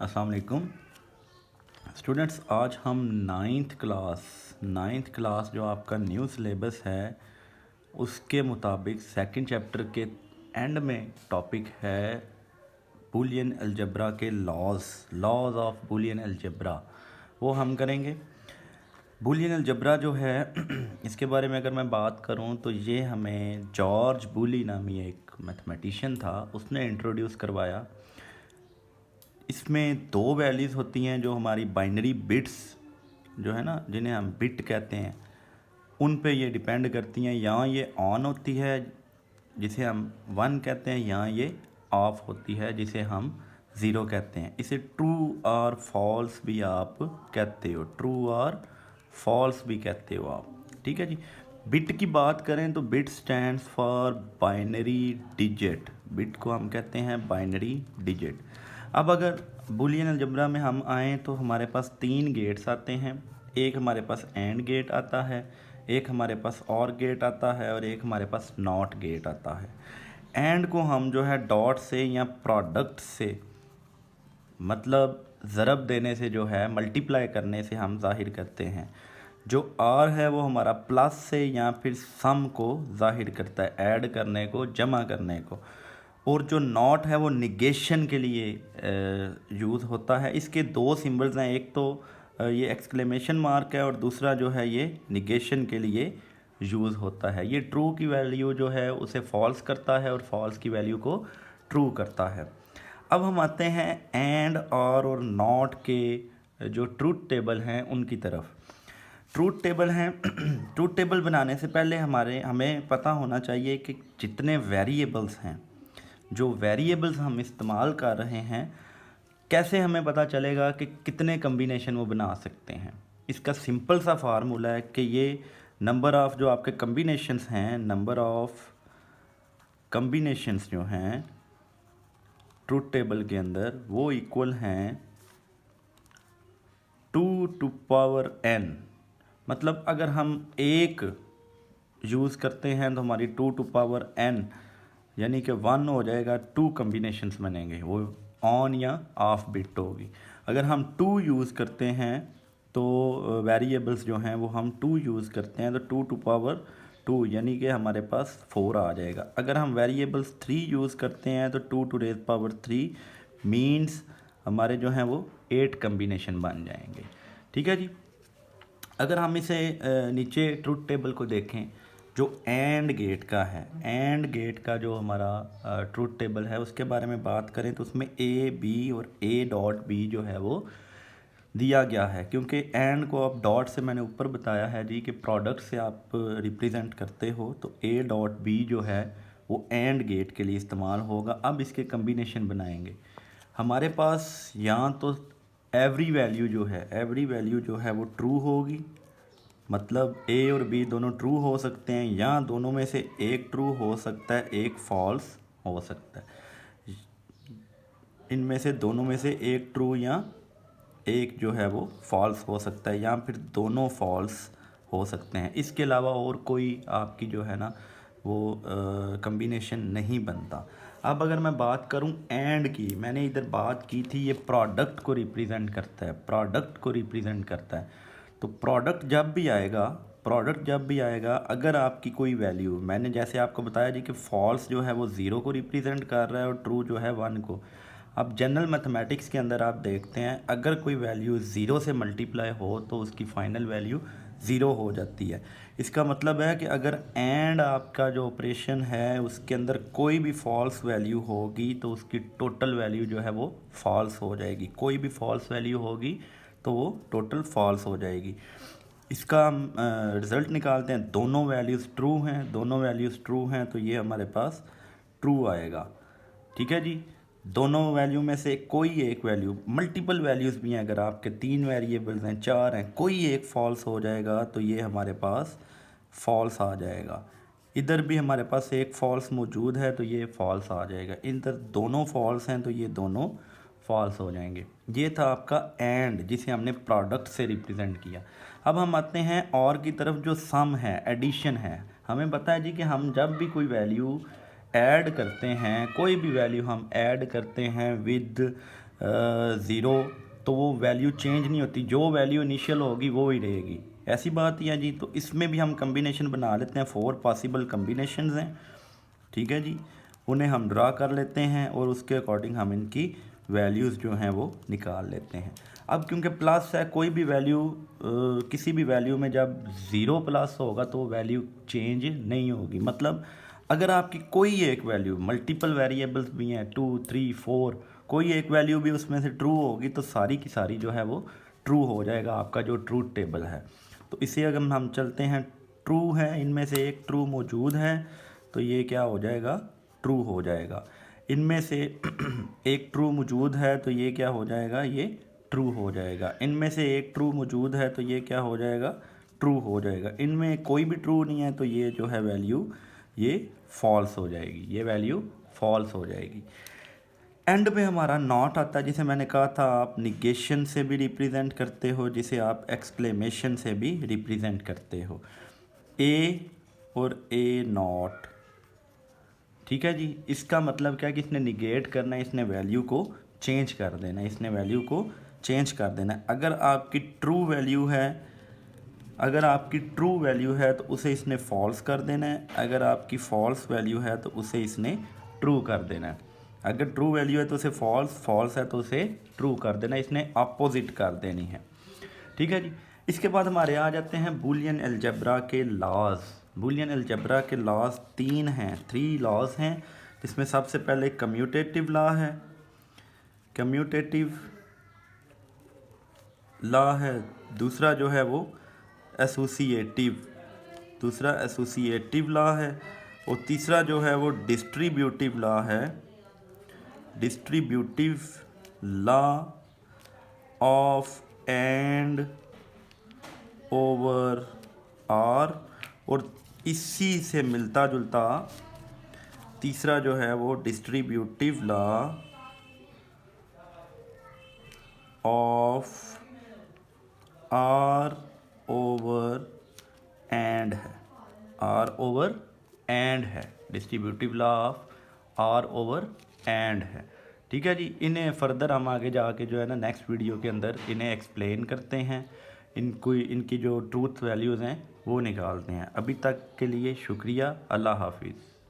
अस्सलाम वालेकुम स्टूडेंट्स। आज हम नाइन्थ क्लास जो आपका न्यू सिलेबस है उसके मुताबिक सेकंड चैप्टर के एंड में टॉपिक है बूलियन अलजेब्रा के लॉज ऑफ बूलियन अलजेब्रा, वो हम करेंगे। बूलियन अलजेब्रा जो है इसके बारे में अगर मैं बात करूं तो ये हमें जॉर्ज बूली नामी एक मैथमेटिशियन था, उसने इंट्रोड्यूस करवाया। इसमें दो वैल्यूज़ होती हैं जो हमारी बाइनरी बिट्स जो है ना, जिन्हें हम बिट कहते हैं, उन पे ये डिपेंड करती हैं। यहाँ ये ऑन होती है जिसे हम 1 कहते हैं, यहाँ ये ऑफ होती है जिसे हम 0 कहते हैं। इसे ट्रू और फॉल्स भी आप कहते हो, ट्रू और फॉल्स भी कहते हो आप, ठीक है जी। बिट की बात करें तो bit stands for binary digit, bit को हम कहते हैं बाइनरी डिजिट। अब अगर बूलियन अलजेब्रा में हम आएँ तो हमारे पास 3 गेट्स आते हैं। एक हमारे पास एंड गेट आता है, एक हमारे पास और गेट आता है और एक हमारे पास नॉट गेट आता है। एंड को हम जो है डॉट से या प्रोडक्ट से, मतलब ज़रब देने से, जो है मल्टीप्लाई करने से हम ज़ाहिर करते हैं। जो आर है वो हमारा प्लस से या फिर सम को ज़ाहिर करता है, ऐड करने को, जमा करने को। और जो नॉट है वो निगेशन के लिए यूज़ होता है। इसके दो सिंबल्स हैं, एक तो ये एक्सक्लेमेशन मार्क है और दूसरा जो है ये निगेशन के लिए यूज़ होता है। ये ट्रू की वैल्यू जो है उसे फॉल्स करता है और फॉल्स की वैल्यू को ट्रू करता है। अब हम आते हैं एंड और नॉट के जो ट्रूथ टेबल हैं उनकी तरफ। ट्रूथ टेबल हैं ट्रूथ टेबल बनाने से पहले हमें पता होना चाहिए कि जितने वेरिएबल्स हैं, जो वेरिएबल्स हम इस्तेमाल कर रहे हैं, कैसे हमें पता चलेगा कि कितने कम्बिनेशन वो बना सकते हैं। इसका सिंपल सा फार्मूला है कि ये नंबर ऑफ़ जो आपके कम्बिनेशंस हैं, नंबर ऑफ़ कम्बिनेशंस जो हैं ट्रूथ टेबल के अंदर, वो इक्वल हैं 2n। मतलब अगर हम एक यूज़ करते हैं तो हमारी 2n यानी कि 1 हो जाएगा, 2 कम्बिनेशंस बनेंगे, वो ऑन या ऑफ बिट होगी। अगर हम 2 यूज़ करते हैं तो वेरिएबल्स जो हैं वो हम 2 यूज़ करते हैं तो 2 यानी कि हमारे पास 4 आ जाएगा। अगर हम वेरिएबल्स 3 यूज़ करते हैं तो 2 मीन्स हमारे जो हैं वो 8 कम्बिनेशन बन जाएंगे, ठीक है जी। अगर हम इसे नीचे ट्रूथ टेबल को देखें जो एंड गेट का है, एंड गेट का जो हमारा ट्रूथ टेबल है उसके बारे में बात करें तो उसमें ए बी और ए डॉट बी जो है वो दिया गया है। क्योंकि एंड को आप डॉट से, मैंने ऊपर बताया है जी कि प्रोडक्ट से आप रिप्रेजेंट करते हो, तो ए डॉट बी जो है वो एंड गेट के लिए इस्तेमाल होगा। अब इसके कम्बिनेशन बनाएंगे। हमारे पास यहाँ तो एवरी वैल्यू जो है वो ट्रू होगी, मतलब ए और बी दोनों ट्रू हो सकते हैं, या दोनों में से एक ट्रू हो सकता है, एक फॉल्स हो सकता है। इनमें से दोनों में से एक ट्रू या एक जो है वो फॉल्स हो सकता है, या फिर दोनों फॉल्स हो सकते हैं। इसके अलावा और कोई आपकी जो है ना वो कम्बिनेशन नहीं बनता। अब अगर मैं बात करूं एंड की, मैंने इधर बात की थी ये प्रोडक्ट को रिप्रेजेंट करता है, तो प्रोडक्ट जब भी आएगा अगर आपकी कोई वैल्यू, मैंने जैसे आपको बताया जी कि फॉल्स जो है वो 0 को रिप्रेजेंट कर रहा है और ट्रू जो है 1 को। अब जनरल मैथमेटिक्स के अंदर आप देखते हैं अगर कोई वैल्यू 0 से मल्टीप्लाई हो तो उसकी फ़ाइनल वैल्यू 0 हो जाती है। इसका मतलब है कि अगर एंड आपका जो ऑपरेशन है उसके अंदर कोई भी फॉल्स वैल्यू होगी तो उसकी टोटल वैल्यू जो है वो फॉल्स हो जाएगी। कोई भी फॉल्स वैल्यू होगी तो वो टोटल फॉल्स हो जाएगी। इसका हम रिज़ल्ट निकालते हैं। दोनों वैल्यूज़ ट्रू हैं तो ये हमारे पास ट्रू आएगा, ठीक है जी। दोनों वैल्यू में से कोई एक वैल्यू, मल्टीपल वैल्यूज़ भी हैं, अगर आपके 3 वेरिएबल्स हैं, 4 हैं, कोई एक फॉल्स हो जाएगा तो ये हमारे पास फॉल्स आ जाएगा। इधर भी हमारे पास एक फॉल्स मौजूद है तो ये फॉल्स आ जाएगा। इधर दोनों फॉल्स हैं तो ये दोनों फॉल्स हो जाएंगे। ये था आपका एंड, जिसे हमने प्रोडक्ट से रिप्रेजेंट किया। अब हम आते हैं और की तरफ, जो सम है, एडिशन है। हमें पता है जी कि हम जब भी कोई वैल्यू ऐड करते हैं, कोई भी वैल्यू हम ऐड करते हैं विद ज़ीरो, तो वो वैल्यू चेंज नहीं होती, जो वैल्यू इनिशियल होगी वो ही रहेगी। ऐसी बात ही है जी। तो इसमें भी हम कम्बिनेशन बना लेते हैं, 4 पॉसिबल कम्बिनेशंस हैं, ठीक है जी। उन्हें हम ड्रा कर लेते हैं और उसके अकॉर्डिंग हम इनकी वैल्यूज़ जो हैं वो निकाल लेते हैं। अब क्योंकि प्लस है, कोई भी वैल्यू किसी भी वैल्यू में जब ज़ीरो प्लस होगा तो वैल्यू चेंज नहीं होगी। मतलब अगर आपकी कोई एक वैल्यू, मल्टीपल वेरिएबल्स भी हैं 2 3 4, कोई एक वैल्यू भी उसमें से ट्रू होगी तो सारी की सारी जो है वो ट्रू हो जाएगा, आपका जो ट्रूथ टेबल है। तो इसे अगर हम चलते हैं, ट्रू है, इनमें से एक ट्रू मौजूद है तो ये क्या हो जाएगा, ट्रू हो जाएगा। इनमें से एक ट्रू मौजूद है तो ये क्या हो जाएगा, ये ट्रू हो जाएगा। इनमें से एक ट्रू मौजूद है तो ये क्या हो जाएगा, ट्रू हो जाएगा। इनमें कोई भी ट्रू नहीं है तो ये जो है वैल्यू ये फॉल्स हो जाएगी, ये वैल्यू फॉल्स हो जाएगी। एंड पे हमारा नॉट आता है, जिसे मैंने कहा था आप निगेशन से भी रिप्रेजेंट करते हो, जिसे आप एक्सक्लेमेशन से भी रिप्रेजेंट करते हो। ए और ए नॉट, ठीक है जी। इसका मतलब क्या है कि इसने निगेट करना है, इसने वैल्यू को चेंज कर देना है, इसने वैल्यू को चेंज कर देना है। अगर आपकी ट्रू वैल्यू है, अगर आपकी ट्रू वैल्यू है तो उसे इसने फॉल्स कर देना है, अगर आपकी फॉल्स वैल्यू है तो उसे इसने ट्रू कर देना है। अगर ट्रू वैल्यू है तो उसे फॉल्स, फॉल्स है तो उसे ट्रू कर देना, इसने अपोजिट कर देनी है, ठीक है जी। इसके बाद हमारे आ जाते हैं बूलियन अलजेब्रा के लॉज। बूलियन अलजेब्रा के लॉज 3 हैं, 3 लॉज हैं, जिसमें सबसे पहले कम्यूटेटिव लॉ है, कम्यूटेटिव लॉ है। दूसरा जो है वो एसोसिएटिव, दूसरा एसोसिएटिव लॉ है। और तीसरा जो है वो डिस्ट्रीब्यूटिव लॉ है, distributive law of and over or. और इसी से मिलता जुलता तीसरा जो है वो distributive law of or over and है, आर ओवर एंड है, distributive law of or over and है, ठीक है जी। इन्हें फर्दर हम आगे जाके जो है ना नेक्स्ट वीडियो के अंदर इन्हें एक्सप्लेन करते हैं, इनको, इनकी जो ट्रूथ वैल्यूज़ हैं वो निकालते हैं। अभी तक के लिए शुक्रिया, अल्लाह हाफिज़।